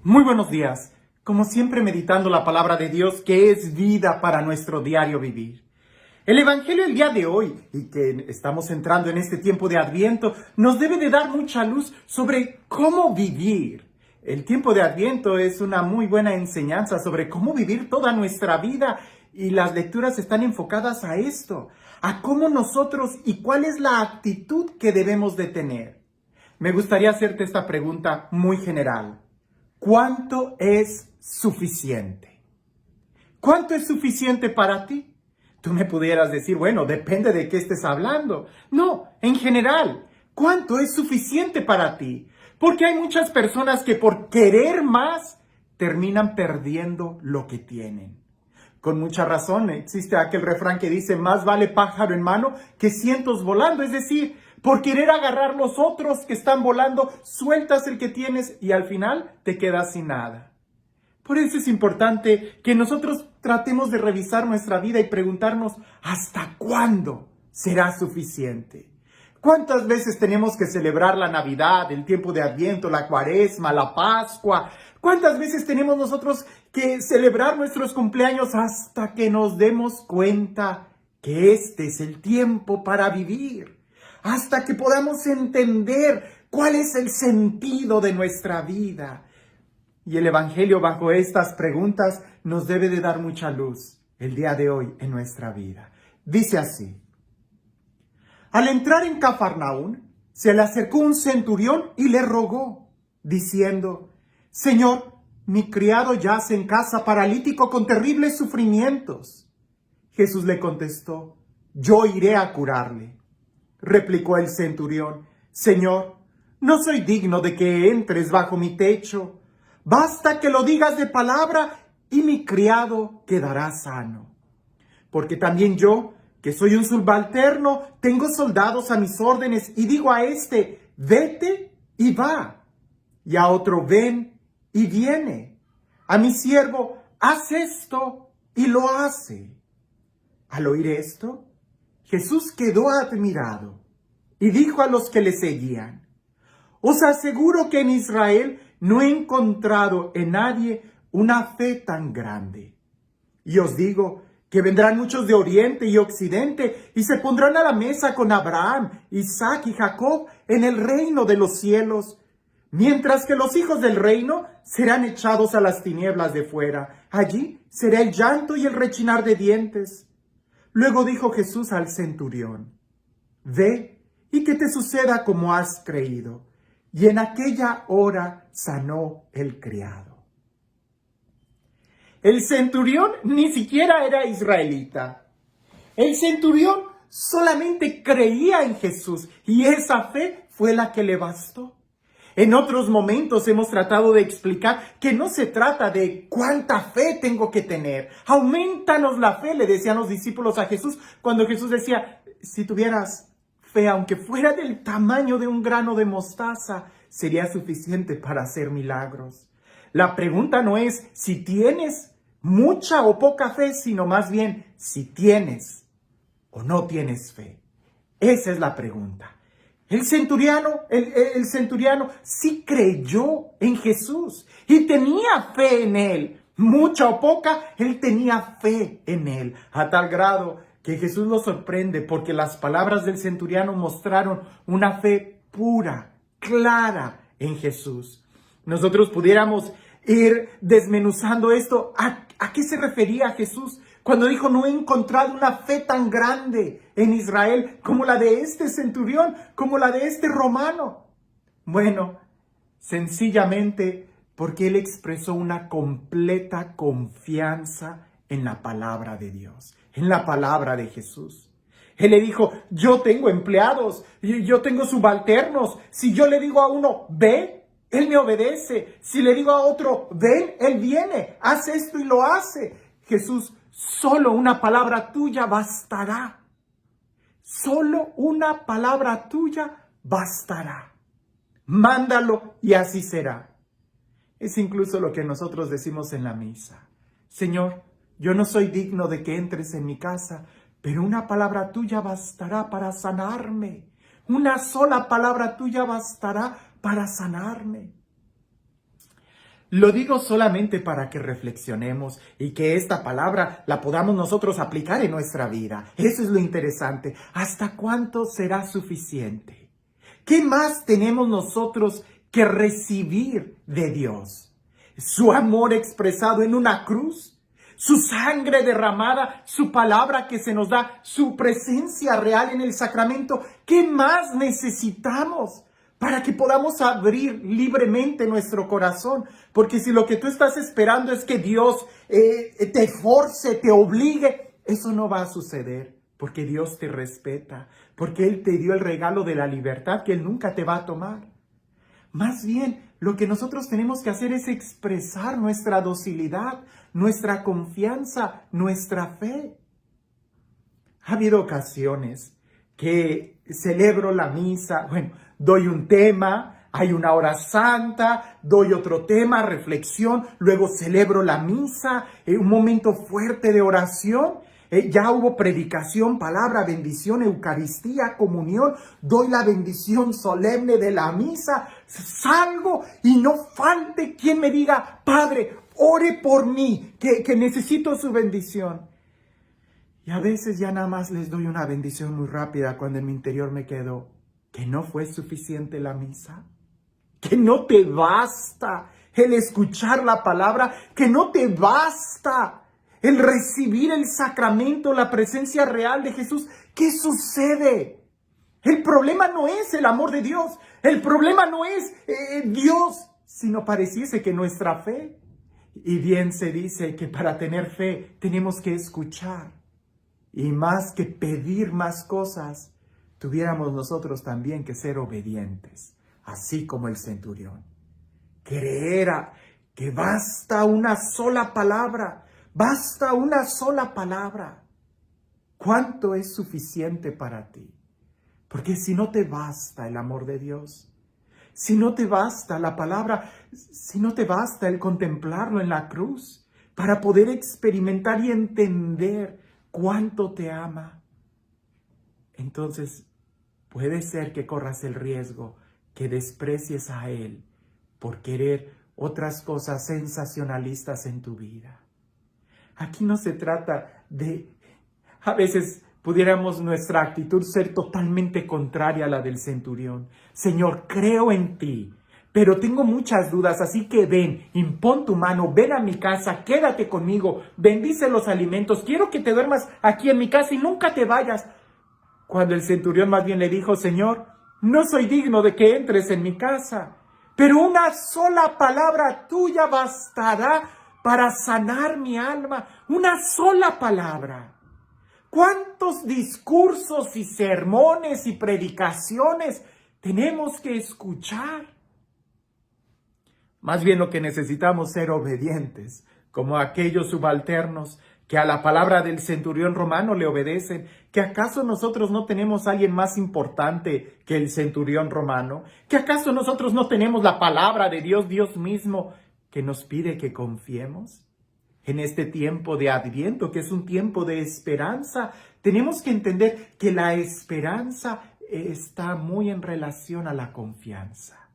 Muy buenos días, como siempre meditando la palabra de Dios que es vida para nuestro diario vivir. El Evangelio del día de hoy, y que estamos entrando en este tiempo de Adviento, nos debe de dar mucha luz sobre cómo vivir. El tiempo de Adviento es una muy buena enseñanza sobre cómo vivir toda nuestra vida y las lecturas están enfocadas a esto, a cómo nosotros y cuál es la actitud que debemos de tener. Me gustaría hacerte esta pregunta muy general. ¿Cuánto es suficiente? ¿Cuánto es suficiente para ti? Tú me pudieras decir, bueno, depende de qué estés hablando. No, en general, ¿cuánto es suficiente para ti? Porque hay muchas personas que por querer más terminan perdiendo lo que tienen. Con mucha razón existe aquel refrán que dice, más vale pájaro en mano que cientos volando. Es decir, por querer agarrar los otros que están volando, sueltas el que tienes y al final te quedas sin nada. Por eso es importante que nosotros tratemos de revisar nuestra vida y preguntarnos, ¿hasta cuándo será suficiente? ¿Cuántas veces tenemos que celebrar la Navidad, el tiempo de Adviento, la Cuaresma, la Pascua? ¿Cuántas veces tenemos nosotros que celebrar nuestros cumpleaños hasta que nos demos cuenta que este es el tiempo para vivir? Hasta que podamos entender cuál es el sentido de nuestra vida. Y el Evangelio bajo estas preguntas nos debe de dar mucha luz el día de hoy en nuestra vida. Dice así. Al entrar en Cafarnaún, se le acercó un centurión y le rogó, diciendo, Señor, mi criado yace en casa paralítico con terribles sufrimientos. Jesús le contestó, yo iré a curarle. Replicó el centurión, Señor, no soy digno de que entres bajo mi techo. Basta que lo digas de palabra y mi criado quedará sano. Porque también yo, que soy un subalterno, tengo soldados a mis órdenes y digo a este, vete y va. Y a otro, ven y viene. A mi siervo, haz esto y lo hace. Al oír esto, Jesús quedó admirado y dijo a los que le seguían, os aseguro que en Israel no he encontrado en nadie una fe tan grande. Y os digo que vendrán muchos de oriente y occidente y se pondrán a la mesa con Abraham, Isaac y Jacob en el reino de los cielos, mientras que los hijos del reino serán echados a las tinieblas de fuera. Allí será el llanto y el rechinar de dientes. Luego dijo Jesús al centurión, ve y que te suceda como has creído. Y en aquella hora sanó el criado. El centurión ni siquiera era israelita. El centurión solamente creía en Jesús y esa fe fue la que le bastó. En otros momentos hemos tratado de explicar que no se trata de cuánta fe tengo que tener. Aumentanos la fe, le decían los discípulos a Jesús cuando Jesús decía, si tuvieras fe, aunque fuera del tamaño de un grano de mostaza, sería suficiente para hacer milagros. La pregunta no es si tienes mucha o poca fe, sino más bien si tienes o no tienes fe. Esa es la pregunta. El centuriano sí creyó en Jesús y tenía fe en él. Mucha o poca, él tenía fe en él, a tal grado que Jesús lo sorprende porque las palabras del centuriano mostraron una fe pura, clara en Jesús. Nosotros pudiéramos ir desmenuzando esto. ¿A qué se refería Jesús cuando dijo no he encontrado una fe tan grande en Israel como la de este centurión, como la de este romano? Bueno, sencillamente porque él expresó una completa confianza en la palabra de Dios, en la palabra de Jesús. Él le dijo, yo tengo empleados, yo tengo subalternos. Si yo le digo a uno, ve, él me obedece. Si le digo a otro, ven, él viene, haz esto y lo hace. Jesús, solo una palabra tuya bastará. Solo una palabra tuya bastará. Mándalo y así será. Es incluso lo que nosotros decimos en la misa. Señor, yo no soy digno de que entres en mi casa, pero una palabra tuya bastará para sanarme. Una sola palabra tuya bastará para sanarme. Lo digo solamente para que reflexionemos y que esta palabra la podamos nosotros aplicar en nuestra vida. Eso es lo interesante. ¿Hasta cuánto será suficiente? ¿Qué más tenemos nosotros que recibir de Dios? ¿Su amor expresado en una cruz? ¿Su sangre derramada? ¿Su palabra que se nos da? ¿Su presencia real en el sacramento? ¿Qué más necesitamos para que podamos abrir libremente nuestro corazón? Porque si lo que tú estás esperando es que Dios te force, te obligue, eso no va a suceder, porque Dios te respeta, porque Él te dio el regalo de la libertad que Él nunca te va a tomar. Más bien, lo que nosotros tenemos que hacer es expresar nuestra docilidad, nuestra confianza, nuestra fe. Ha habido ocasiones que celebro la misa, doy un tema, hay una hora santa, doy otro tema, reflexión, luego celebro la misa, un momento fuerte de oración, ya hubo predicación, palabra, bendición, Eucaristía, comunión, doy la bendición solemne de la misa, salgo y no falte quien me diga, Padre, ore por mí, que necesito su bendición. Y a veces ya nada más les doy una bendición muy rápida cuando en mi interior me quedo, ¿que no fue suficiente la misa? ¿Que no te basta el escuchar la palabra? ¿Que no te basta el recibir el sacramento, la presencia real de Jesús? ¿Qué sucede? El problema no es el amor de Dios. El problema no es Dios, sino pareciese que nuestra fe. Y bien se dice que para tener fe tenemos que escuchar. Y más que pedir más cosas, tuviéramos nosotros también que ser obedientes, así como el centurión. Creer que basta una sola palabra, basta una sola palabra. ¿Cuánto es suficiente para ti? Porque si no te basta el amor de Dios, si no te basta la palabra, si no te basta el contemplarlo en la cruz, para poder experimentar y entender cuánto te ama, entonces puede ser que corras el riesgo que desprecies a Él por querer otras cosas sensacionalistas en tu vida. Aquí no se trata de, a veces pudiéramos nuestra actitud ser totalmente contraria a la del centurión. Señor, creo en ti, pero tengo muchas dudas, así que ven, impón tu mano, ven a mi casa, quédate conmigo, bendice los alimentos, quiero que te duermas aquí en mi casa y nunca te vayas. Cuando el centurión más bien le dijo, Señor, no soy digno de que entres en mi casa, pero una sola palabra tuya bastará para sanar mi alma, una sola palabra. ¿Cuántos discursos y sermones y predicaciones tenemos que escuchar? Más bien lo que necesitamos es ser obedientes, como aquellos subalternos que a la palabra del centurión romano le obedecen. ¿Que acaso nosotros no tenemos a alguien más importante que el centurión romano? ¿Que acaso nosotros no tenemos la palabra de Dios, Dios mismo, que nos pide que confiemos? En este tiempo de Adviento, que es un tiempo de esperanza, tenemos que entender que la esperanza está muy en relación a la confianza.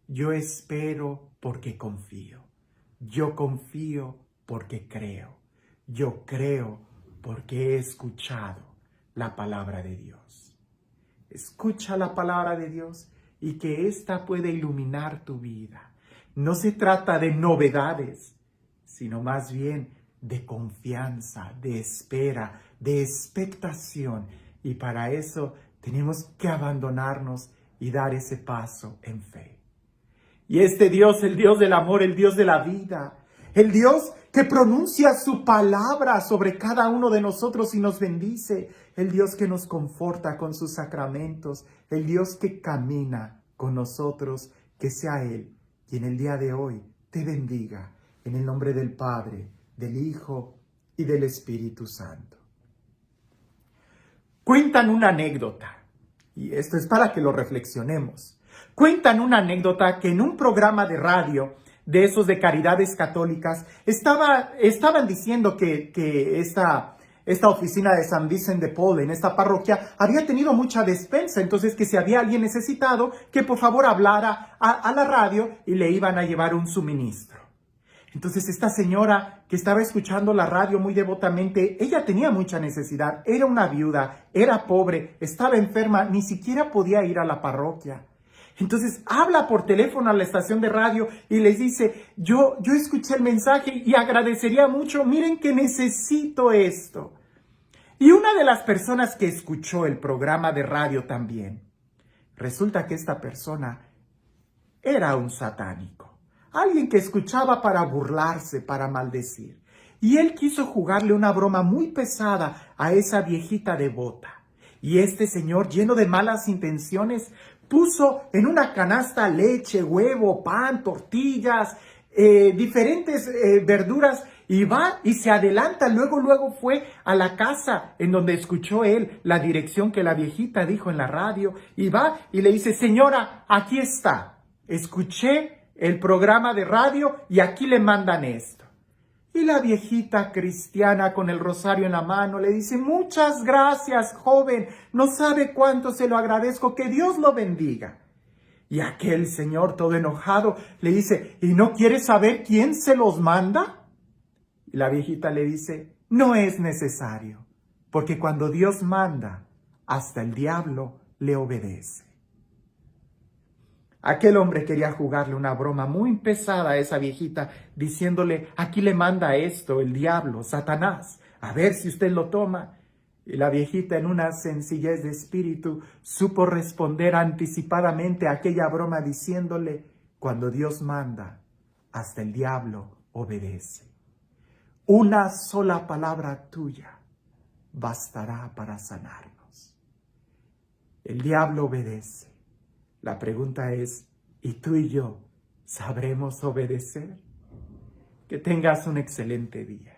Yo espero porque confío. Yo confío porque creo. Yo creo porque he escuchado la palabra de Dios. Escucha la palabra de Dios y que ésta puede iluminar tu vida. No se trata de novedades, sino más bien de confianza, de espera, de expectación. Y para eso tenemos que abandonarnos y dar ese paso en fe. Y este Dios, el Dios del amor, el Dios de la vida, el Dios que pronuncia su palabra sobre cada uno de nosotros y nos bendice, el Dios que nos conforta con sus sacramentos, el Dios que camina con nosotros, que sea Él quien el día de hoy te bendiga, en el nombre del Padre, del Hijo y del Espíritu Santo. Cuentan una anécdota, y esto es para que lo reflexionemos. Cuentan una anécdota que en un programa de radio, de esos de caridades católicas, estaban diciendo que esta oficina de San Vicente de Paul, en esta parroquia, había tenido mucha despensa, entonces que si había alguien necesitado, que por favor hablara a la radio y le iban a llevar un suministro. Entonces esta señora que estaba escuchando la radio muy devotamente, ella tenía mucha necesidad, era una viuda, era pobre, estaba enferma, ni siquiera podía ir a la parroquia. Entonces habla por teléfono a la estación de radio y les dice, yo escuché el mensaje y agradecería mucho, miren que necesito esto. Y una de las personas que escuchó el programa de radio también, resulta que esta persona era un satánico, alguien que escuchaba para burlarse, para maldecir. Y él quiso jugarle una broma muy pesada a esa viejita devota. Y este señor, lleno de malas intenciones, puso en una canasta leche, huevo, pan, tortillas, diferentes verduras, y va y se adelanta. Luego fue a la casa en donde escuchó él la dirección que la viejita dijo en la radio, y va y le dice, señora, aquí está, escuché el programa de radio y aquí le mandan esto. Y la viejita cristiana con el rosario en la mano le dice, muchas gracias, joven, no sabe cuánto se lo agradezco, que Dios lo bendiga. Y aquel señor todo enojado le dice, ¿y no quiere saber quién se los manda? Y la viejita le dice, no es necesario, porque cuando Dios manda, hasta el diablo le obedece. Aquel hombre quería jugarle una broma muy pesada a esa viejita, diciéndole, aquí le manda esto el diablo, Satanás, a ver si usted lo toma. Y la viejita, en una sencillez de espíritu, supo responder anticipadamente a aquella broma diciéndole, cuando Dios manda, hasta el diablo obedece. Una sola palabra tuya bastará para sanarnos. El diablo obedece. La pregunta es, ¿y tú y yo sabremos obedecer? Que tengas un excelente día.